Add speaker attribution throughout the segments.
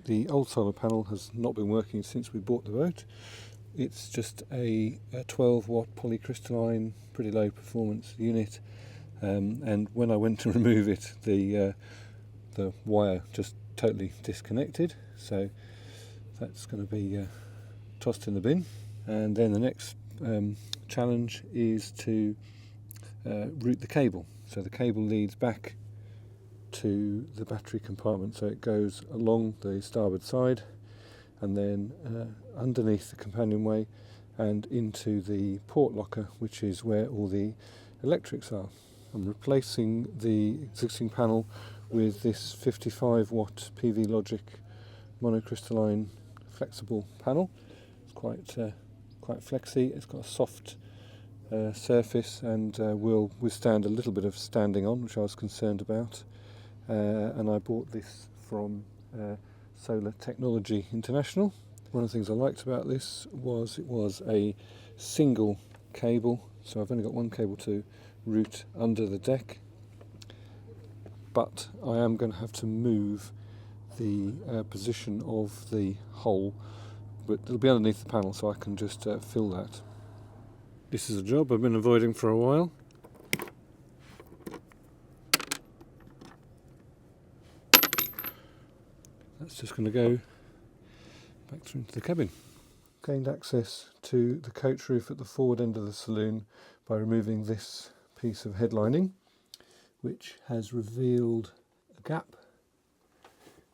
Speaker 1: The old solar panel has not been working since we bought the boat. It's just a 12 watt polycrystalline, pretty low performance unit, and when I went to remove it, the wire just totally disconnected, so that's going to be tossed in the bin. And then the next challenge is to route the cable. So the cable leads back to the battery compartment, so it goes along the starboard side and then underneath the companionway and into the port locker, which is where all the electrics are. I'm replacing the existing panel with this 55 watt PV Logic monocrystalline flexible panel. It's quite flexy. It's got a soft surface and will withstand a little bit of standing on, which I was concerned about. And I bought this from Solar Technology International. One of the things I liked about this was it was a single cable, so I've only got one cable to route under the deck, but I am going to have to move the position of the hole, but it'll be underneath the panel, so I can just fill that. This is a job I've been avoiding for a while. That's just going to go back through into the cabin. Gained access to the coach roof at the forward end of the saloon by removing this piece of headlining, which has revealed a gap,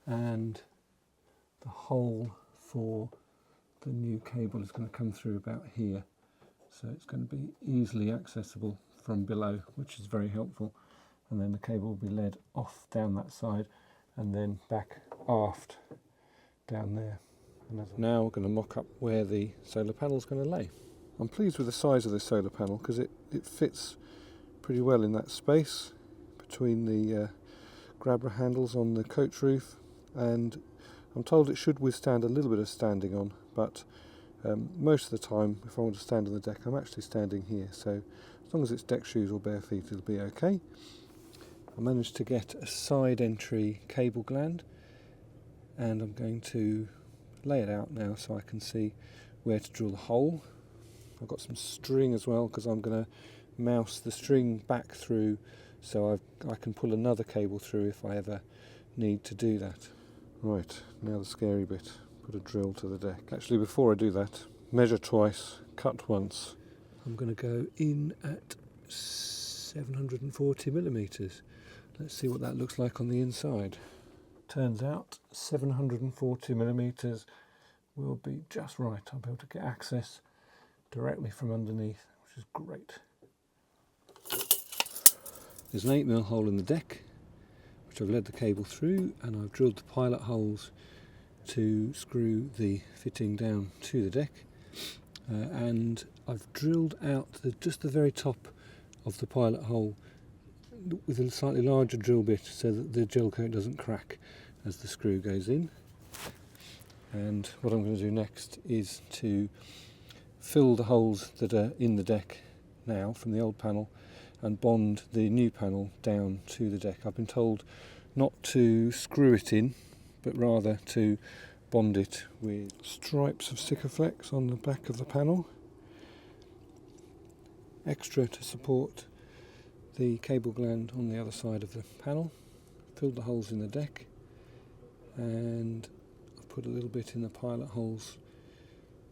Speaker 1: and the hole for the new cable is going to come through about here, so it's going to be easily accessible from below, which is very helpful. And then the cable will be led off down that side and then back aft down there. Now we're going to mock up where the solar panel is going to lay. I'm pleased with the size of this solar panel because it fits pretty well in that space between the grabber handles on the coach roof, and I'm told it should withstand a little bit of standing on, but most of the time if I want to stand on the deck I'm actually standing here, so as long as it's deck shoes or bare feet it'll be okay. I managed to get a side entry cable gland, and I'm going to lay it out now so I can see where to drill the hole. I've got some string as well because I'm going to mouse the string back through so I can pull another cable through if I ever need to do that. Right, now the scary bit, put a drill to the deck. Actually, before I do that, measure twice, cut once. I'm going to go in at 740 millimeters. Let's see what that looks like on the inside. Turns out 740 millimeters will be just right. I'll be able to get access directly from underneath, which is great. There's an 8mm hole in the deck, which I've led the cable through, and I've drilled the pilot holes to screw the fitting down to the deck. And I've drilled out just the very top of the pilot hole with a slightly larger drill bit so that the gel coat doesn't crack as the screw goes in. And what I'm going to do next is to fill the holes that are in the deck now from the old panel and bond the new panel down to the deck. I've been told not to screw it in, but rather to bond it with stripes of Sikaflex on the back of the panel, extra to support the cable gland on the other side of the panel. Filled the holes in the deck, and I've put a little bit in the pilot holes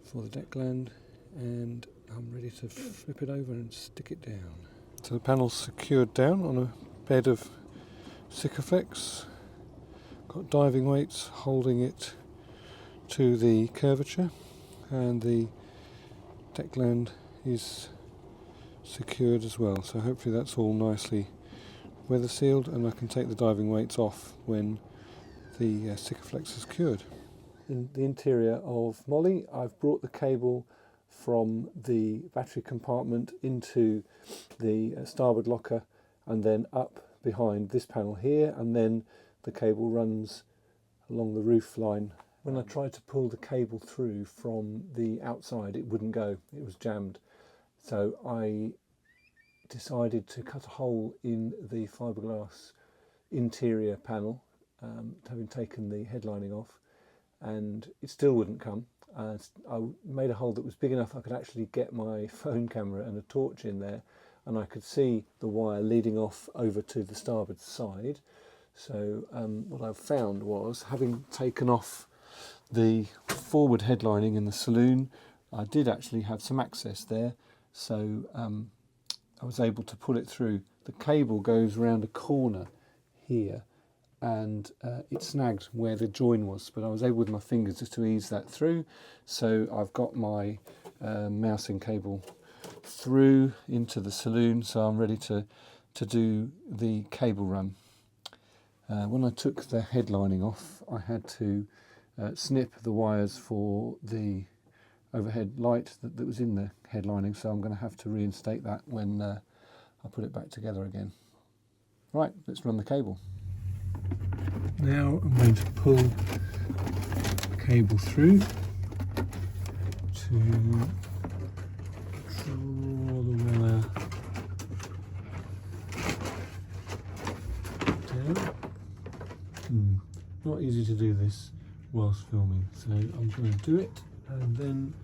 Speaker 1: for the deck gland, and I'm ready to flip it over and stick it down. So the panel's secured down on a bed of Sikaflex. Got diving weights holding it to the curvature, and the deck gland is secured as well, so hopefully that's all nicely weather sealed and I can take the diving weights off when the Sikaflex is cured. In the interior of Molly, I've brought the cable from the battery compartment into the starboard locker and then up behind this panel here, and then the cable runs along the roof line. When I tried to pull the cable through from the outside, it wouldn't go, it was jammed. So I decided to cut a hole in the fiberglass interior panel, having taken the headlining off, and it still wouldn't come. I made a hole that was big enough I could actually get my phone camera and a torch in there, and I could see the wire leading off over to the starboard side. So what I found was, having taken off the forward headlining in the saloon, I did actually have some access there, so I was able to pull it through. The cable goes around a corner here, and it snagged where the join was, but I was able with my fingers just to ease that through. So I've got my mousing cable through into the saloon, so I'm ready to do the cable run. When I took the headlining off, I had to snip the wires for the overhead light that was in the headlining, so I'm going to have to reinstate that when I put it back together again. Right, let's run the cable. Now I'm going to pull the cable through to draw the wire down. Not easy to do this whilst filming, so I'm going to do it and then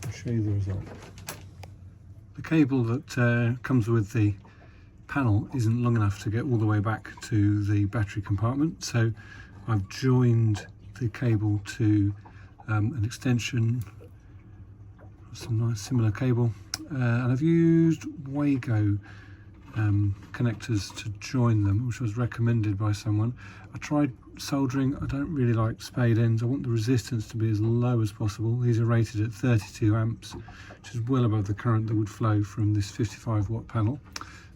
Speaker 1: I'll show you the result. The cable that comes with the panel isn't long enough to get all the way back to the battery compartment, so I've joined the cable to an extension, some nice similar cable, and I've used Wago connectors to join them, which was recommended by someone. I tried soldering. I don't really like spade ends. I want the resistance to be as low as possible. These are rated at 32 amps, which is well above the current that would flow from this 55 watt panel.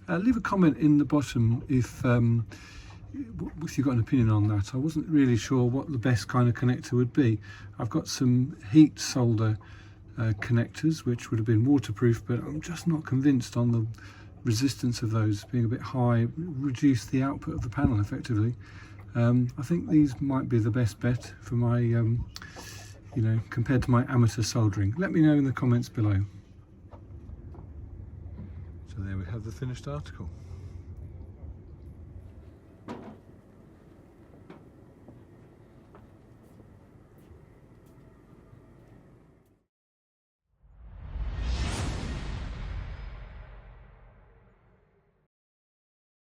Speaker 1: Leave a comment in the bottom if you've got an opinion on that. I wasn't really sure what the best kind of connector would be. I've got some heat solder connectors which would have been waterproof, but I'm just not convinced on the resistance of those being a bit high. Reduce the output of the panel effectively. I think these might be the best bet for my compared to my amateur soldering. Let me know in the comments below. So there we have the finished article.